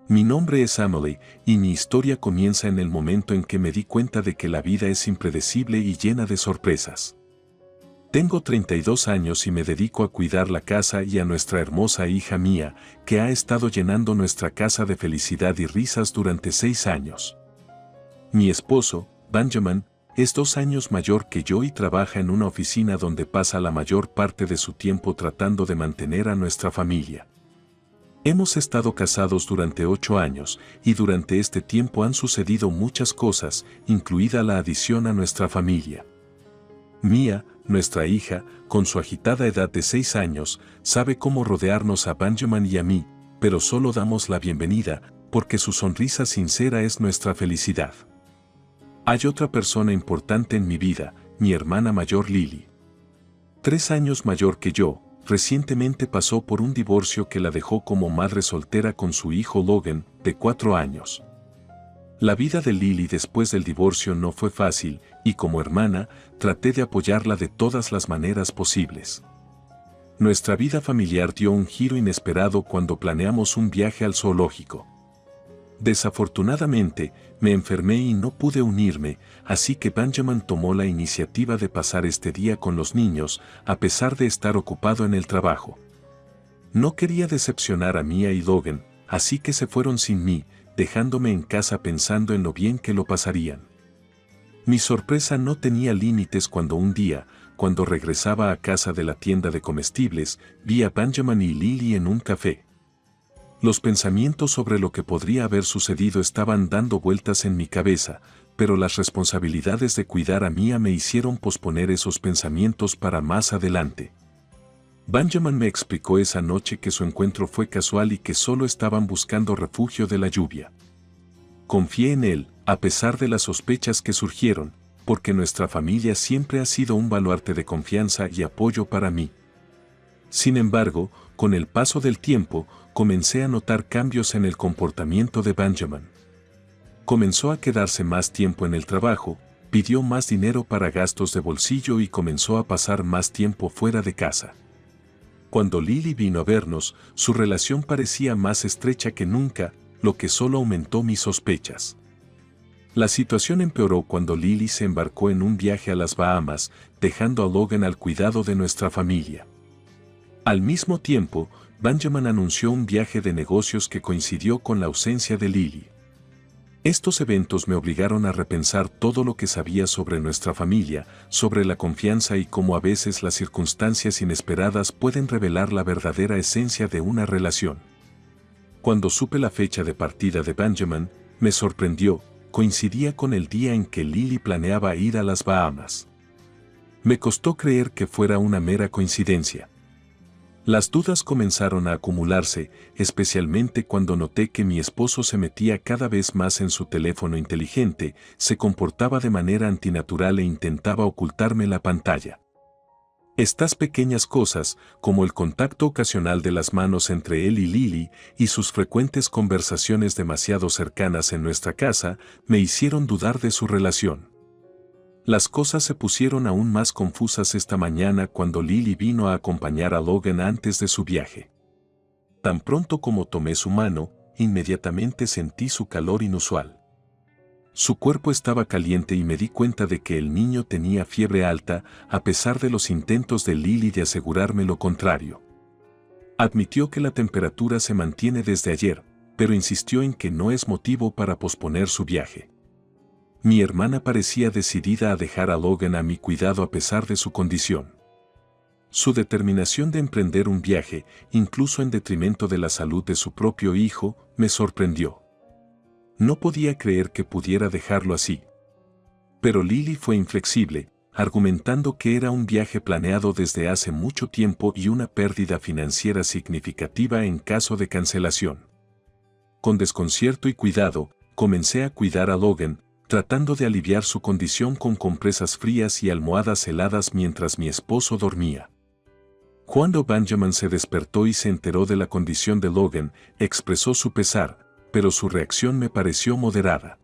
Mi nombre es Emily, y mi historia comienza en el momento en que me di cuenta de que la vida es impredecible y llena de sorpresas. Tengo 32 años y me dedico a cuidar la casa y a nuestra hermosa hija Mia, que ha estado llenando nuestra casa de felicidad y risas durante 6 años. Mi esposo, Benjamin, es 2 años mayor que yo y trabaja en una oficina donde pasa la mayor parte de su tiempo tratando de mantener a nuestra familia. Hemos estado casados durante 8 años y durante este tiempo han sucedido muchas cosas, incluida la adición a nuestra familia. Mia, nuestra hija, con su agitada edad de 6 años, sabe cómo rodearnos a Benjamin y a mí, pero solo damos la bienvenida, porque su sonrisa sincera es nuestra felicidad. Hay otra persona importante en mi vida, mi hermana mayor Lily. 3 años mayor que yo, recientemente pasó por un divorcio que la dejó como madre soltera con su hijo Logan, de 4 años. La vida de Lily después del divorcio no fue fácil, y como hermana, traté de apoyarla de todas las maneras posibles. Nuestra vida familiar dio un giro inesperado cuando planeamos un viaje al zoológico. Desafortunadamente, me enfermé y no pude unirme, así que Benjamin tomó la iniciativa de pasar este día con los niños, a pesar de estar ocupado en el trabajo. No quería decepcionar a Mia y Logan, así que se fueron sin mí, dejándome en casa pensando en lo bien que lo pasarían. Mi sorpresa no tenía límites cuando un día, cuando regresaba a casa de la tienda de comestibles, vi a Benjamin y Lily en un café. Los pensamientos sobre lo que podría haber sucedido estaban dando vueltas en mi cabeza, pero las responsabilidades de cuidar a Mia me hicieron posponer esos pensamientos para más adelante. Benjamin me explicó esa noche que su encuentro fue casual y que solo estaban buscando refugio de la lluvia. Confié en él, a pesar de las sospechas que surgieron, porque nuestra familia siempre ha sido un baluarte de confianza y apoyo para mí. Sin embargo, con el paso del tiempo, comencé a notar cambios en el comportamiento de Benjamin. Comenzó a quedarse más tiempo en el trabajo, pidió más dinero para gastos de bolsillo y comenzó a pasar más tiempo fuera de casa. Cuando Lily vino a vernos, su relación parecía más estrecha que nunca, lo que solo aumentó mis sospechas. La situación empeoró cuando Lily se embarcó en un viaje a las Bahamas, dejando a Logan al cuidado de nuestra familia. Al mismo tiempo, Benjamin anunció un viaje de negocios que coincidió con la ausencia de Lily. Estos eventos me obligaron a repensar todo lo que sabía sobre nuestra familia, sobre la confianza y cómo a veces las circunstancias inesperadas pueden revelar la verdadera esencia de una relación. Cuando supe la fecha de partida de Benjamin, me sorprendió, coincidía con el día en que Lily planeaba ir a las Bahamas. Me costó creer que fuera una mera coincidencia. Las dudas comenzaron a acumularse, especialmente cuando noté que mi esposo se metía cada vez más en su teléfono inteligente, se comportaba de manera antinatural e intentaba ocultarme la pantalla. Estas pequeñas cosas, como el contacto ocasional de las manos entre él y Lily y sus frecuentes conversaciones demasiado cercanas en nuestra casa, me hicieron dudar de su relación. Las cosas se pusieron aún más confusas esta mañana cuando Lily vino a acompañar a Logan antes de su viaje. Tan pronto como tomé su mano, inmediatamente sentí su calor inusual. Su cuerpo estaba caliente y me di cuenta de que el niño tenía fiebre alta, a pesar de los intentos de Lily de asegurarme lo contrario. Admitió que la temperatura se mantiene desde ayer, pero insistió en que no es motivo para posponer su viaje. Mi hermana parecía decidida a dejar a Logan a mi cuidado a pesar de su condición. Su determinación de emprender un viaje, incluso en detrimento de la salud de su propio hijo, me sorprendió. No podía creer que pudiera dejarlo así. Pero Lily fue inflexible, argumentando que era un viaje planeado desde hace mucho tiempo y una pérdida financiera significativa en caso de cancelación. Con desconcierto y cuidado, comencé a cuidar a Logan, tratando de aliviar su condición con compresas frías y almohadas heladas mientras mi esposo dormía. Cuando Benjamin se despertó y se enteró de la condición de Logan, expresó su pesar, pero su reacción me pareció moderada.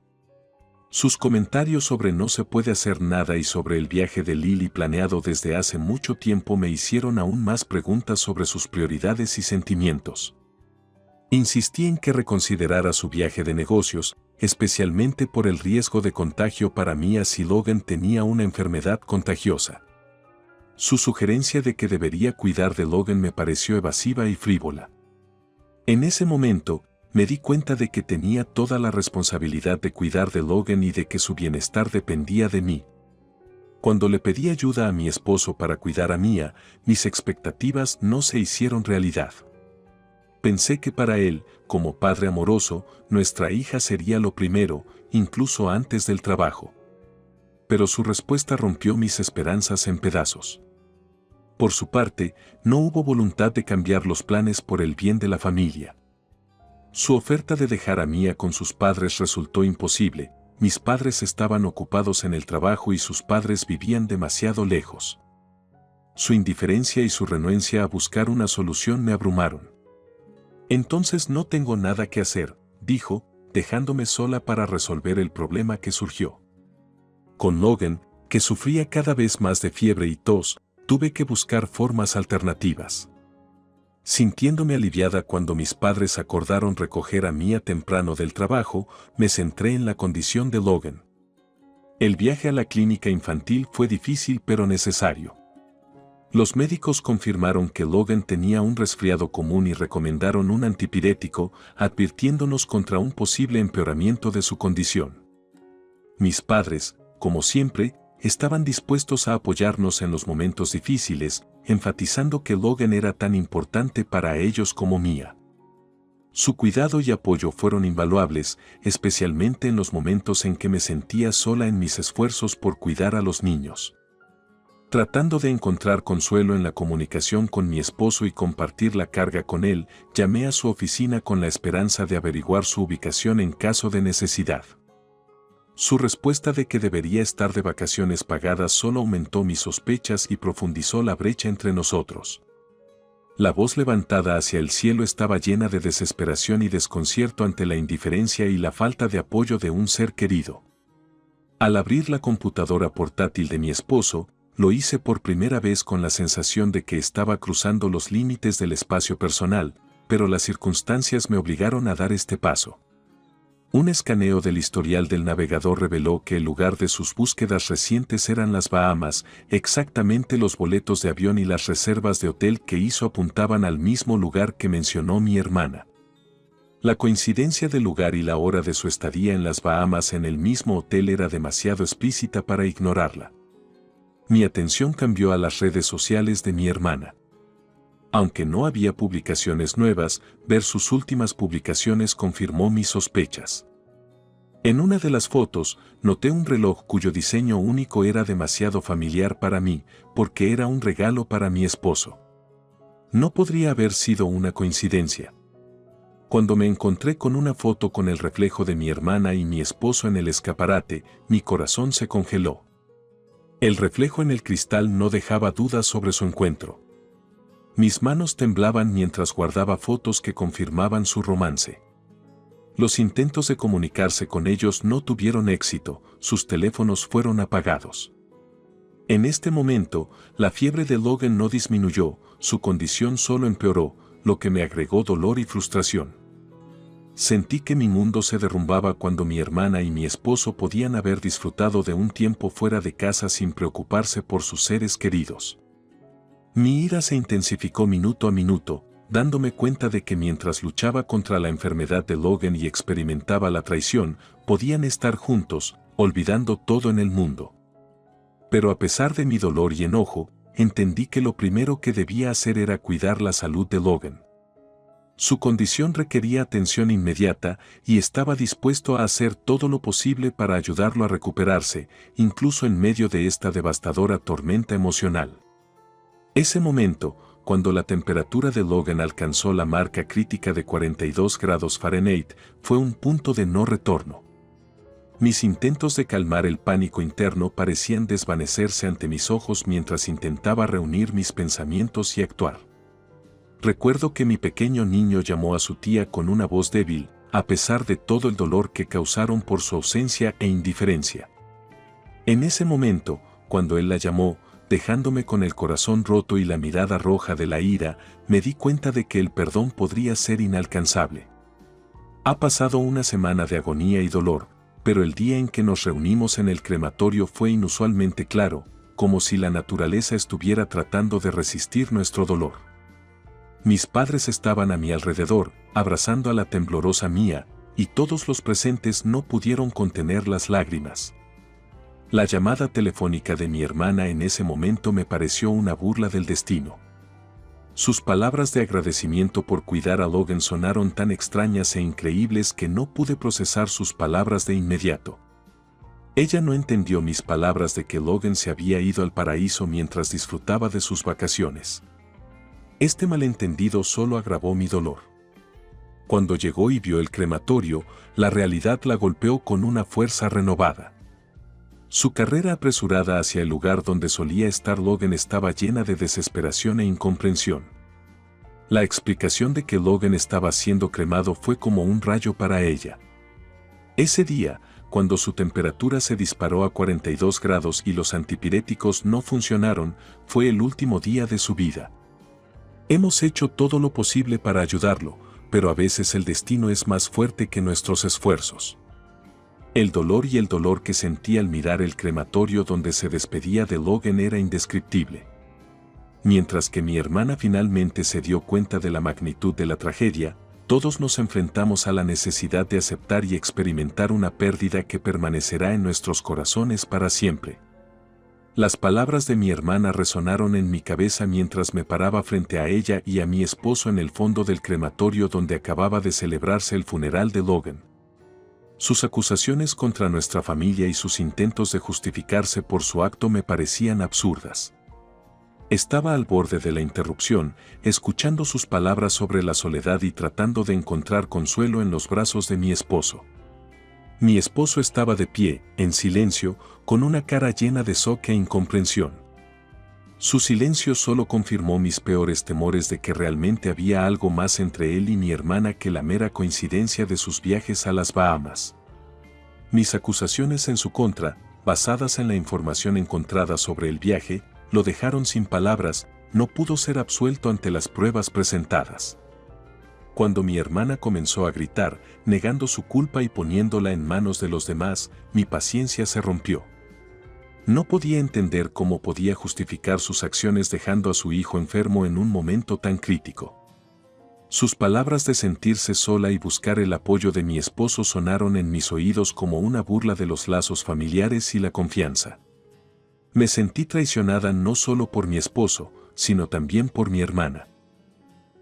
Sus comentarios sobre no se puede hacer nada y sobre el viaje de Lily planeado desde hace mucho tiempo me hicieron aún más preguntas sobre sus prioridades y sentimientos. Insistí en que reconsiderara su viaje de negocios, especialmente por el riesgo de contagio para mí si Logan tenía una enfermedad contagiosa. Su sugerencia de que debería cuidar de Logan me pareció evasiva y frívola. En ese momento, me di cuenta de que tenía toda la responsabilidad de cuidar de Logan y de que su bienestar dependía de mí. Cuando le pedí ayuda a mi esposo para cuidar a Mia, mis expectativas no se hicieron realidad. Pensé que para él, como padre amoroso, nuestra hija sería lo primero, incluso antes del trabajo. Pero su respuesta rompió mis esperanzas en pedazos. Por su parte, no hubo voluntad de cambiar los planes por el bien de la familia. Su oferta de dejar a Mia con sus padres resultó imposible. Mis padres estaban ocupados en el trabajo y sus padres vivían demasiado lejos. Su indiferencia y su renuencia a buscar una solución me abrumaron. Entonces no tengo nada que hacer, dijo, dejándome sola para resolver el problema que surgió. Con Logan, que sufría cada vez más de fiebre y tos, tuve que buscar formas alternativas. Sintiéndome aliviada cuando mis padres acordaron recoger a Mia temprano del trabajo, me centré en la condición de Logan. El viaje a la clínica infantil fue difícil pero necesario. Los médicos confirmaron que Logan tenía un resfriado común y recomendaron un antipirético, advirtiéndonos contra un posible empeoramiento de su condición. Mis padres, como siempre, estaban dispuestos a apoyarnos en los momentos difíciles, enfatizando que Logan era tan importante para ellos como Mia. Su cuidado y apoyo fueron invaluables, especialmente en los momentos en que me sentía sola en mis esfuerzos por cuidar a los niños. Tratando de encontrar consuelo en la comunicación con mi esposo y compartir la carga con él, llamé a su oficina con la esperanza de averiguar su ubicación en caso de necesidad. Su respuesta de que debería estar de vacaciones pagadas solo aumentó mis sospechas y profundizó la brecha entre nosotros. La voz levantada hacia el cielo estaba llena de desesperación y desconcierto ante la indiferencia y la falta de apoyo de un ser querido. Al abrir la computadora portátil de mi esposo, lo hice por primera vez con la sensación de que estaba cruzando los límites del espacio personal, pero las circunstancias me obligaron a dar este paso. Un escaneo del historial del navegador reveló que el lugar de sus búsquedas recientes eran las Bahamas, exactamente los boletos de avión y las reservas de hotel que hizo apuntaban al mismo lugar que mencionó mi hermana. La coincidencia del lugar y la hora de su estadía en las Bahamas en el mismo hotel era demasiado explícita para ignorarla. Mi atención cambió a las redes sociales de mi hermana. Aunque no había publicaciones nuevas, ver sus últimas publicaciones confirmó mis sospechas. En una de las fotos, noté un reloj cuyo diseño único era demasiado familiar para mí, porque era un regalo para mi esposo. No podría haber sido una coincidencia. Cuando me encontré con una foto con el reflejo de mi hermana y mi esposo en el escaparate, mi corazón se congeló. El reflejo en el cristal no dejaba dudas sobre su encuentro. Mis manos temblaban mientras guardaba fotos que confirmaban su romance. Los intentos de comunicarse con ellos no tuvieron éxito, sus teléfonos fueron apagados. En este momento, la fiebre de Logan no disminuyó, su condición solo empeoró, lo que me agregó dolor y frustración. Sentí que mi mundo se derrumbaba cuando mi hermana y mi esposo podían haber disfrutado de un tiempo fuera de casa sin preocuparse por sus seres queridos. Mi ira se intensificó minuto a minuto, dándome cuenta de que mientras luchaba contra la enfermedad de Logan y experimentaba la traición, podían estar juntos, olvidando todo en el mundo. Pero a pesar de mi dolor y enojo, entendí que lo primero que debía hacer era cuidar la salud de Logan. Su condición requería atención inmediata y estaba dispuesto a hacer todo lo posible para ayudarlo a recuperarse, incluso en medio de esta devastadora tormenta emocional. Ese momento, cuando la temperatura de Logan alcanzó la marca crítica de 42 grados Fahrenheit, fue un punto de no retorno. Mis intentos de calmar el pánico interno parecían desvanecerse ante mis ojos mientras intentaba reunir mis pensamientos y actuar. Recuerdo que mi pequeño niño llamó a su tía con una voz débil, a pesar de todo el dolor que causaron por su ausencia e indiferencia. En ese momento, cuando él la llamó, dejándome con el corazón roto y la mirada roja de la ira, me di cuenta de que el perdón podría ser inalcanzable. Ha pasado una semana de agonía y dolor, pero el día en que nos reunimos en el crematorio fue inusualmente claro, como si la naturaleza estuviera tratando de resistir nuestro dolor. Mis padres estaban a mi alrededor, abrazando a la temblorosa Mía, y todos los presentes no pudieron contener las lágrimas. La llamada telefónica de mi hermana en ese momento me pareció una burla del destino. Sus palabras de agradecimiento por cuidar a Logan sonaron tan extrañas e increíbles que no pude procesar sus palabras de inmediato. Ella no entendió mis palabras de que Logan se había ido al paraíso mientras disfrutaba de sus vacaciones. Este malentendido solo agravó mi dolor. Cuando llegó y vio el crematorio, la realidad la golpeó con una fuerza renovada. Su carrera apresurada hacia el lugar donde solía estar Logan estaba llena de desesperación e incomprensión. La explicación de que Logan estaba siendo cremado fue como un rayo para ella. Ese día, cuando su temperatura se disparó a 42 grados y los antipiréticos no funcionaron, fue el último día de su vida. Hemos hecho todo lo posible para ayudarlo, pero a veces el destino es más fuerte que nuestros esfuerzos. El dolor que sentí al mirar el crematorio donde se despedía de Logan era indescriptible. Mientras que mi hermana finalmente se dio cuenta de la magnitud de la tragedia, todos nos enfrentamos a la necesidad de aceptar y experimentar una pérdida que permanecerá en nuestros corazones para siempre. Las palabras de mi hermana resonaron en mi cabeza mientras me paraba frente a ella y a mi esposo en el fondo del crematorio donde acababa de celebrarse el funeral de Logan. Sus acusaciones contra nuestra familia y sus intentos de justificarse por su acto me parecían absurdas. Estaba al borde de la interrupción, escuchando sus palabras sobre la soledad y tratando de encontrar consuelo en los brazos de mi esposo. Mi esposo estaba de pie, en silencio, con una cara llena de shock e incomprensión. Su silencio solo confirmó mis peores temores de que realmente había algo más entre él y mi hermana que la mera coincidencia de sus viajes a las Bahamas. Mis acusaciones en su contra, basadas en la información encontrada sobre el viaje, lo dejaron sin palabras, no pudo ser absuelto ante las pruebas presentadas. Cuando mi hermana comenzó a gritar, negando su culpa y poniéndola en manos de los demás, mi paciencia se rompió. No podía entender cómo podía justificar sus acciones dejando a su hijo enfermo en un momento tan crítico. Sus palabras de sentirse sola y buscar el apoyo de mi esposo sonaron en mis oídos como una burla de los lazos familiares y la confianza. Me sentí traicionada no solo por mi esposo, sino también por mi hermana.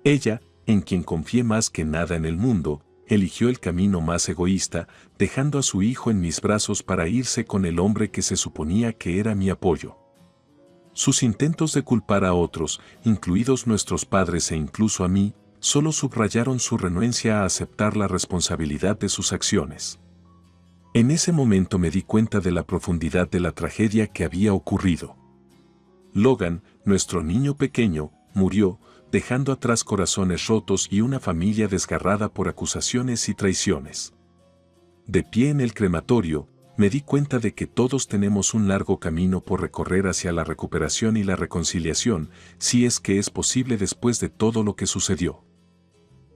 Ella, en quien confié más que nada en el mundo, eligió el camino más egoísta, dejando a su hijo en mis brazos para irse con el hombre que se suponía que era mi apoyo. Sus intentos de culpar a otros, incluidos nuestros padres e incluso a mí, solo subrayaron su renuencia a aceptar la responsabilidad de sus acciones. En ese momento me di cuenta de la profundidad de la tragedia que había ocurrido. Logan, nuestro niño pequeño, murió, dejando atrás corazones rotos y una familia desgarrada por acusaciones y traiciones. De pie en el crematorio, me di cuenta de que todos tenemos un largo camino por recorrer hacia la recuperación y la reconciliación, si es que es posible después de todo lo que sucedió.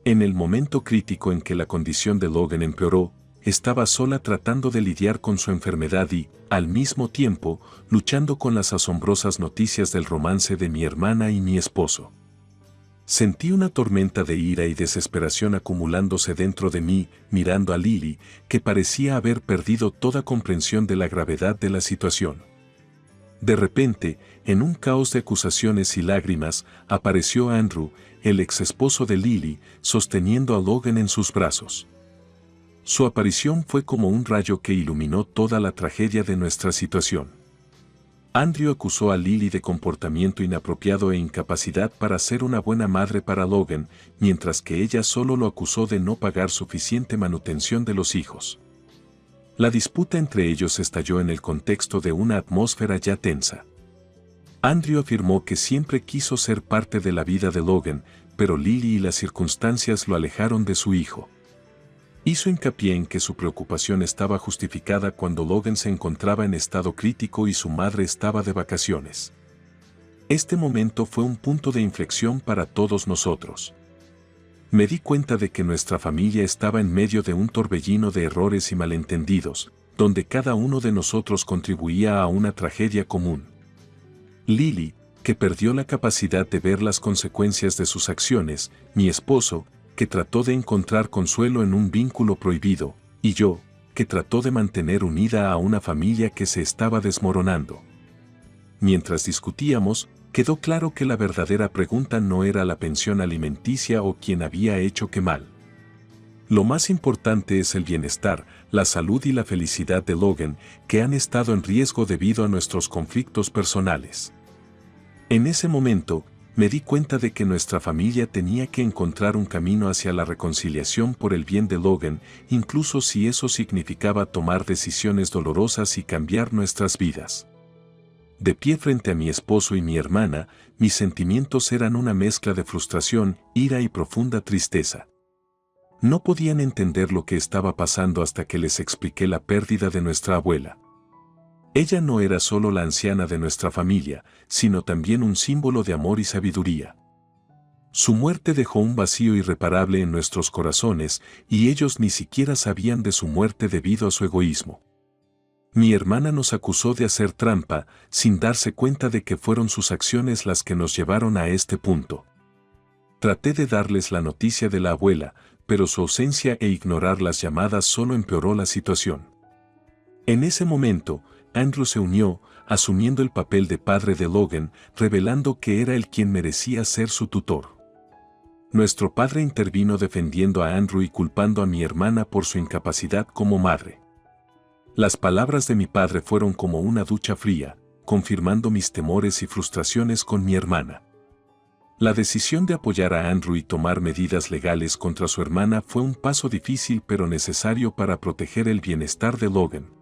En el momento crítico en que la condición de Logan empeoró, estaba sola tratando de lidiar con su enfermedad y, al mismo tiempo, luchando con las asombrosas noticias del romance de mi hermana y mi esposo. Sentí una tormenta de ira y desesperación acumulándose dentro de mí, mirando a Lily, que parecía haber perdido toda comprensión de la gravedad de la situación. De repente, en un caos de acusaciones y lágrimas, apareció Andrew, el ex esposo de Lily, sosteniendo a Logan en sus brazos. Su aparición fue como un rayo que iluminó toda la tragedia de nuestra situación. Andrew acusó a Lily de comportamiento inapropiado e incapacidad para ser una buena madre para Logan, mientras que ella solo lo acusó de no pagar suficiente manutención de los hijos. La disputa entre ellos estalló en el contexto de una atmósfera ya tensa. Andrew afirmó que siempre quiso ser parte de la vida de Logan, pero Lily y las circunstancias lo alejaron de su hijo. Hizo hincapié en que su preocupación estaba justificada cuando Logan se encontraba en estado crítico y su madre estaba de vacaciones. Este momento fue un punto de inflexión para todos nosotros. Me di cuenta de que nuestra familia estaba en medio de un torbellino de errores y malentendidos, donde cada uno de nosotros contribuía a una tragedia común. Lily, que perdió la capacidad de ver las consecuencias de sus acciones, mi esposo, que trató de encontrar consuelo en un vínculo prohibido, y yo, que trató de mantener unida a una familia que se estaba desmoronando. Mientras discutíamos, quedó claro que la verdadera pregunta no era la pensión alimenticia o quién había hecho qué mal. Lo más importante es el bienestar, la salud y la felicidad de Logan, que han estado en riesgo debido a nuestros conflictos personales. En ese momento, me di cuenta de que nuestra familia tenía que encontrar un camino hacia la reconciliación por el bien de Logan, incluso si eso significaba tomar decisiones dolorosas y cambiar nuestras vidas. De pie frente a mi esposo y mi hermana, mis sentimientos eran una mezcla de frustración, ira y profunda tristeza. No podían entender lo que estaba pasando hasta que les expliqué la pérdida de nuestra abuela. Ella no era solo la anciana de nuestra familia, sino también un símbolo de amor y sabiduría. Su muerte dejó un vacío irreparable en nuestros corazones y ellos ni siquiera sabían de su muerte debido a su egoísmo. Mi hermana nos acusó de hacer trampa, sin darse cuenta de que fueron sus acciones las que nos llevaron a este punto. Traté de darles la noticia de la abuela, pero su ausencia e ignorar las llamadas solo empeoró la situación. En ese momento, Andrew se unió, asumiendo el papel de padre de Logan, revelando que era él quien merecía ser su tutor. Nuestro padre intervino defendiendo a Andrew y culpando a mi hermana por su incapacidad como madre. Las palabras de mi padre fueron como una ducha fría, confirmando mis temores y frustraciones con mi hermana. La decisión de apoyar a Andrew y tomar medidas legales contra su hermana fue un paso difícil pero necesario para proteger el bienestar de Logan.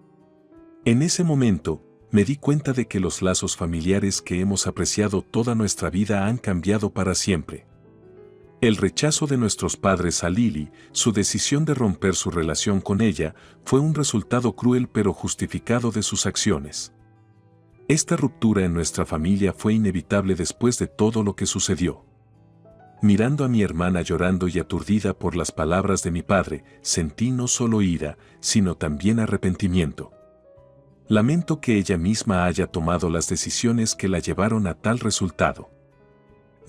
En ese momento, me di cuenta de que los lazos familiares que hemos apreciado toda nuestra vida han cambiado para siempre. El rechazo de nuestros padres a Lily, su decisión de romper su relación con ella, fue un resultado cruel pero justificado de sus acciones. Esta ruptura en nuestra familia fue inevitable después de todo lo que sucedió. Mirando a mi hermana llorando y aturdida por las palabras de mi padre, sentí no solo ira, sino también arrepentimiento. Lamento que ella misma haya tomado las decisiones que la llevaron a tal resultado.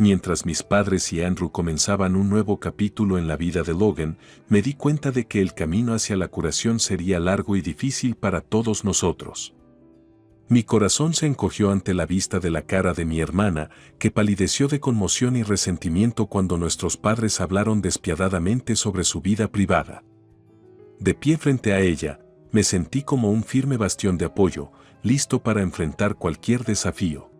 Mientras mis padres y Andrew comenzaban un nuevo capítulo en la vida de Logan, me di cuenta de que el camino hacia la curación sería largo y difícil para todos nosotros. Mi corazón se encogió ante la vista de la cara de mi hermana, que palideció de conmoción y resentimiento cuando nuestros padres hablaron despiadadamente sobre su vida privada. De pie frente a ella, me sentí como un firme bastión de apoyo, listo para enfrentar cualquier desafío.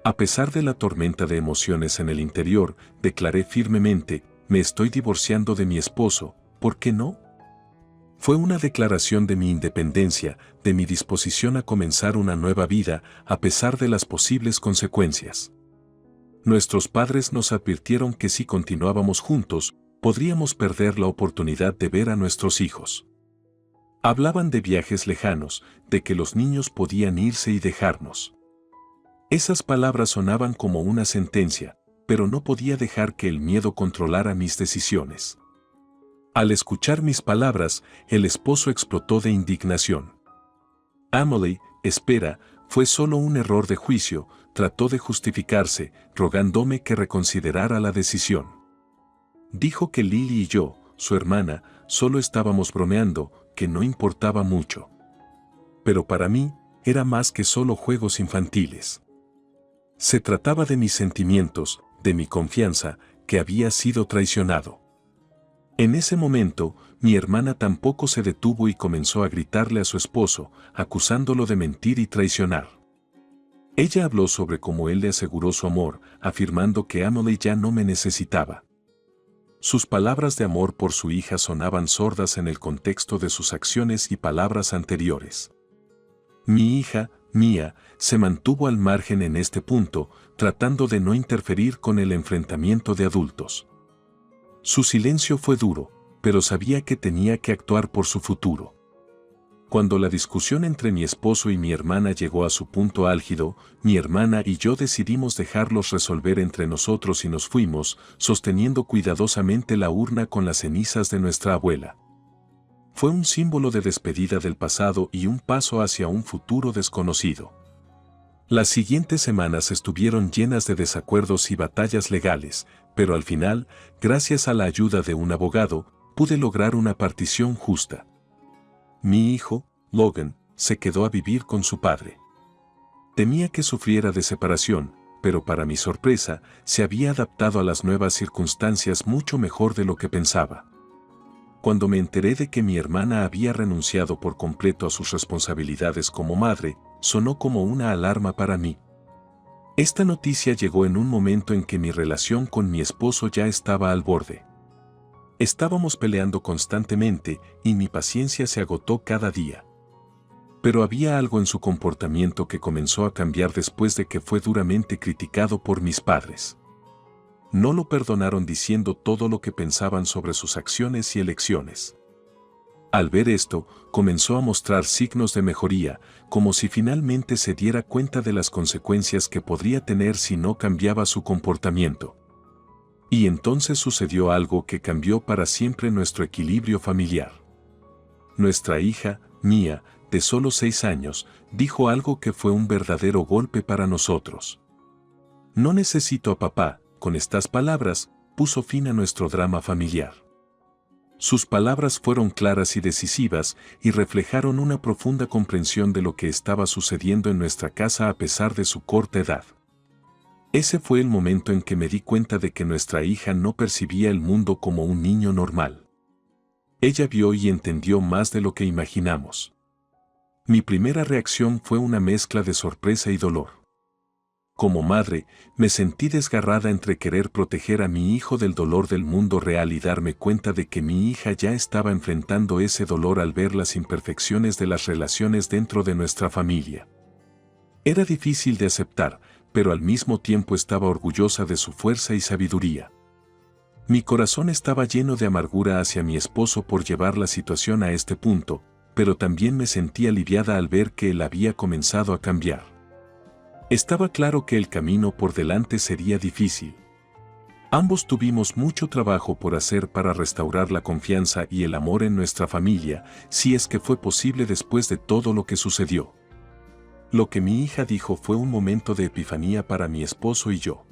A pesar de la tormenta de emociones en el interior, declaré firmemente, me estoy divorciando de mi esposo, ¿por qué no? Fue una declaración de mi independencia, de mi disposición a comenzar una nueva vida, a pesar de las posibles consecuencias. Nuestros padres nos advirtieron que si continuábamos juntos, podríamos perder la oportunidad de ver a nuestros hijos. Hablaban de viajes lejanos, de que los niños podían irse y dejarnos. Esas palabras sonaban como una sentencia, pero no podía dejar que el miedo controlara mis decisiones. Al escuchar mis palabras, el esposo explotó de indignación. Emily, espera, fue solo un error de juicio, trató de justificarse, rogándome que reconsiderara la decisión. Dijo que Lily y yo, su hermana, solo estábamos bromeando, que no importaba mucho. Pero para mí, era más que solo juegos infantiles. Se trataba de mis sentimientos, de mi confianza, que había sido traicionado. En ese momento, mi hermana tampoco se detuvo y comenzó a gritarle a su esposo, acusándolo de mentir y traicionar. Ella habló sobre cómo él le aseguró su amor, afirmando que Emily ya no me necesitaba. Sus palabras de amor por su hija sonaban sordas en el contexto de sus acciones y palabras anteriores. Mi hija, Mia, se mantuvo al margen en este punto, tratando de no interferir con el enfrentamiento de adultos. Su silencio fue duro, pero sabía que tenía que actuar por su futuro. Cuando la discusión entre mi esposo y mi hermana llegó a su punto álgido, mi hermana y yo decidimos dejarlos resolver entre nosotros y nos fuimos, sosteniendo cuidadosamente la urna con las cenizas de nuestra abuela. Fue un símbolo de despedida del pasado y un paso hacia un futuro desconocido. Las siguientes semanas estuvieron llenas de desacuerdos y batallas legales, pero al final, gracias a la ayuda de un abogado, pude lograr una partición justa. Mi hijo, Logan, se quedó a vivir con su padre. Temía que sufriera de separación, pero para mi sorpresa, se había adaptado a las nuevas circunstancias mucho mejor de lo que pensaba. Cuando me enteré de que mi hermana había renunciado por completo a sus responsabilidades como madre, sonó como una alarma para mí. Esta noticia llegó en un momento en que mi relación con mi esposo ya estaba al borde. Estábamos peleando constantemente y mi paciencia se agotó cada día. Pero había algo en su comportamiento que comenzó a cambiar después de que fue duramente criticado por mis padres. No lo perdonaron diciendo todo lo que pensaban sobre sus acciones y elecciones. Al ver esto, comenzó a mostrar signos de mejoría, como si finalmente se diera cuenta de las consecuencias que podría tener si no cambiaba su comportamiento. Y entonces sucedió algo que cambió para siempre nuestro equilibrio familiar. Nuestra hija, Mia, de solo 6 años, dijo algo que fue un verdadero golpe para nosotros. No necesito a papá. Con estas palabras, puso fin a nuestro drama familiar. Sus palabras fueron claras y decisivas y reflejaron una profunda comprensión de lo que estaba sucediendo en nuestra casa a pesar de su corta edad. Ese fue el momento en que me di cuenta de que nuestra hija no percibía el mundo como un niño normal. Ella vio y entendió más de lo que imaginamos. Mi primera reacción fue una mezcla de sorpresa y dolor. Como madre, me sentí desgarrada entre querer proteger a mi hijo del dolor del mundo real y darme cuenta de que mi hija ya estaba enfrentando ese dolor al ver las imperfecciones de las relaciones dentro de nuestra familia. Era difícil de aceptar, pero al mismo tiempo estaba orgullosa de su fuerza y sabiduría. Mi corazón estaba lleno de amargura hacia mi esposo por llevar la situación a este punto, pero también me sentí aliviada al ver que él había comenzado a cambiar. Estaba claro que el camino por delante sería difícil. Ambos tuvimos mucho trabajo por hacer para restaurar la confianza y el amor en nuestra familia, si es que fue posible después de todo lo que sucedió. Lo que mi hija dijo fue un momento de epifanía para mi esposo y yo.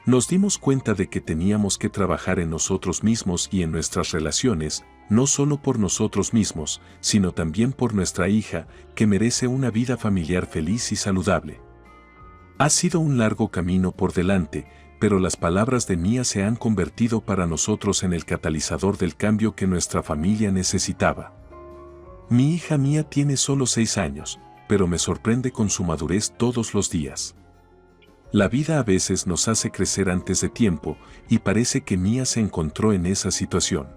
Nos dimos cuenta de que teníamos que trabajar en nosotros mismos y en nuestras relaciones, no solo por nosotros mismos, sino también por nuestra hija, que merece una vida familiar feliz y saludable. Ha sido un largo camino por delante, pero las palabras de Mia se han convertido para nosotros en el catalizador del cambio que nuestra familia necesitaba. Mi hija Mia tiene solo 6 años, pero me sorprende con su madurez todos los días. La vida a veces nos hace crecer antes de tiempo, y parece que Mia se encontró en esa situación.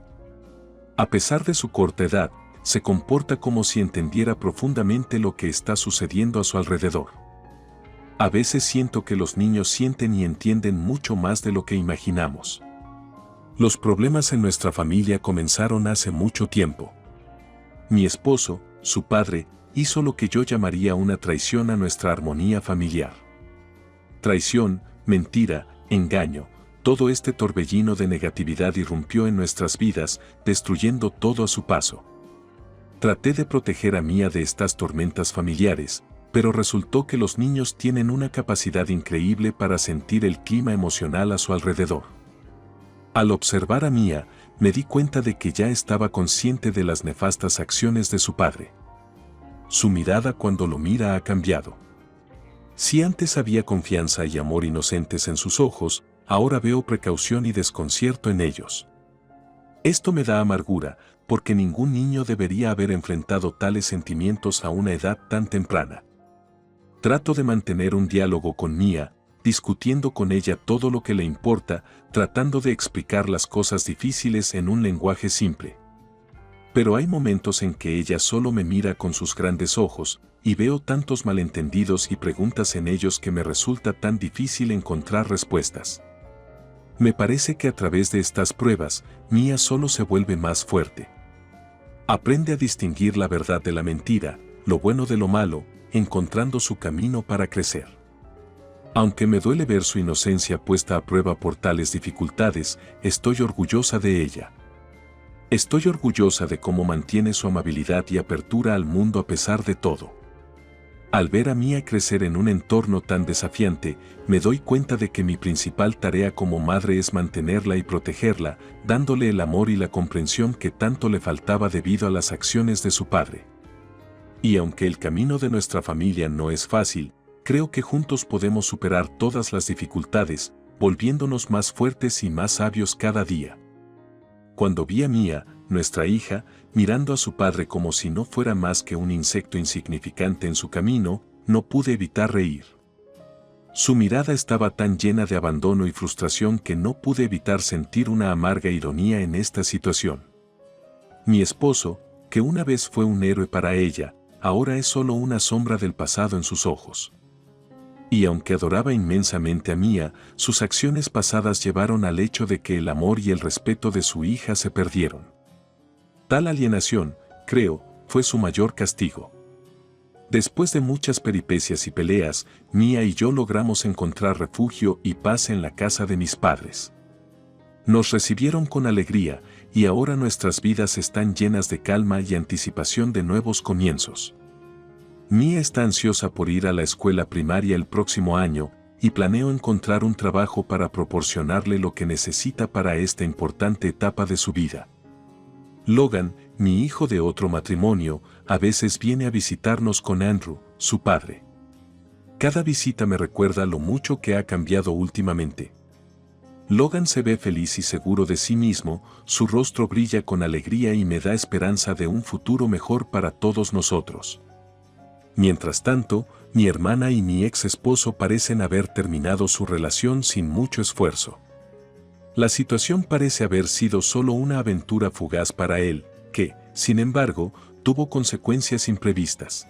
A pesar de su corta edad, se comporta como si entendiera profundamente lo que está sucediendo a su alrededor. A veces siento que los niños sienten y entienden mucho más de lo que imaginamos. Los problemas en nuestra familia comenzaron hace mucho tiempo. Mi esposo, su padre, hizo lo que yo llamaría una traición a nuestra armonía familiar. Traición, mentira, engaño, todo este torbellino de negatividad irrumpió en nuestras vidas, destruyendo todo a su paso. Traté de proteger a Mia de estas tormentas familiares, pero resultó que los niños tienen una capacidad increíble para sentir el clima emocional a su alrededor. Al observar a Mia, me di cuenta de que ya estaba consciente de las nefastas acciones de su padre. Su mirada cuando lo mira ha cambiado. Si antes había confianza y amor inocentes en sus ojos, ahora veo precaución y desconcierto en ellos. Esto me da amargura, porque ningún niño debería haber enfrentado tales sentimientos a una edad tan temprana. Trato de mantener un diálogo con Mia, discutiendo con ella todo lo que le importa, tratando de explicar las cosas difíciles en un lenguaje simple. Pero hay momentos en que ella solo me mira con sus grandes ojos, y veo tantos malentendidos y preguntas en ellos que me resulta tan difícil encontrar respuestas. Me parece que a través de estas pruebas, Mia solo se vuelve más fuerte. Aprende a distinguir la verdad de la mentira, lo bueno de lo malo, encontrando su camino para crecer. Aunque me duele ver su inocencia puesta a prueba por tales dificultades, estoy orgullosa de ella. Estoy orgullosa de cómo mantiene su amabilidad y apertura al mundo a pesar de todo. Al ver a Mía crecer en un entorno tan desafiante, me doy cuenta de que mi principal tarea como madre es mantenerla y protegerla, dándole el amor y la comprensión que tanto le faltaba debido a las acciones de su padre. Y aunque el camino de nuestra familia no es fácil, creo que juntos podemos superar todas las dificultades, volviéndonos más fuertes y más sabios cada día. Cuando vi a Mía, nuestra hija, mirando a su padre como si no fuera más que un insecto insignificante en su camino, no pude evitar reír. Su mirada estaba tan llena de abandono y frustración que no pude evitar sentir una amarga ironía en esta situación. Mi esposo, que una vez fue un héroe para ella, ahora es solo una sombra del pasado en sus ojos. Y aunque adoraba inmensamente a Mía, sus acciones pasadas llevaron al hecho de que el amor y el respeto de su hija se perdieron. Tal alienación, creo, fue su mayor castigo. Después de muchas peripecias y peleas, Mía y yo logramos encontrar refugio y paz en la casa de mis padres. Nos recibieron con alegría, y ahora nuestras vidas están llenas de calma y anticipación de nuevos comienzos. Mía está ansiosa por ir a la escuela primaria el próximo año, y planeo encontrar un trabajo para proporcionarle lo que necesita para esta importante etapa de su vida. Logan, mi hijo de otro matrimonio, a veces viene a visitarnos con Andrew, su padre. Cada visita me recuerda lo mucho que ha cambiado últimamente. Logan se ve feliz y seguro de sí mismo, su rostro brilla con alegría y me da esperanza de un futuro mejor para todos nosotros. Mientras tanto, mi hermana y mi ex esposo parecen haber terminado su relación sin mucho esfuerzo. La situación parece haber sido solo una aventura fugaz para él, que, sin embargo, tuvo consecuencias imprevistas.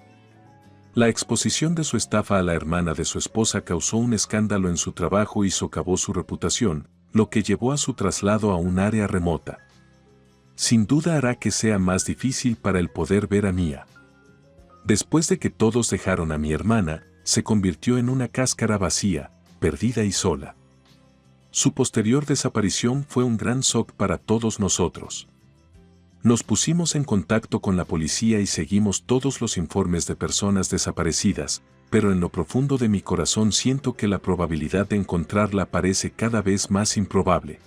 La exposición de su estafa a la hermana de su esposa causó un escándalo en su trabajo y socavó su reputación, lo que llevó a su traslado a un área remota. Sin duda hará que sea más difícil para él poder ver a Mía. Después de que todos dejaron a mi hermana, se convirtió en una cáscara vacía, perdida y sola. Su posterior desaparición fue un gran shock para todos nosotros. Nos pusimos en contacto con la policía y seguimos todos los informes de personas desaparecidas, pero en lo profundo de mi corazón siento que la probabilidad de encontrarla parece cada vez más improbable.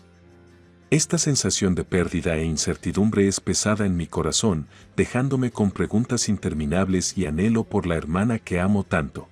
Esta sensación de pérdida e incertidumbre es pesada en mi corazón, dejándome con preguntas interminables y anhelo por la hermana que amo tanto.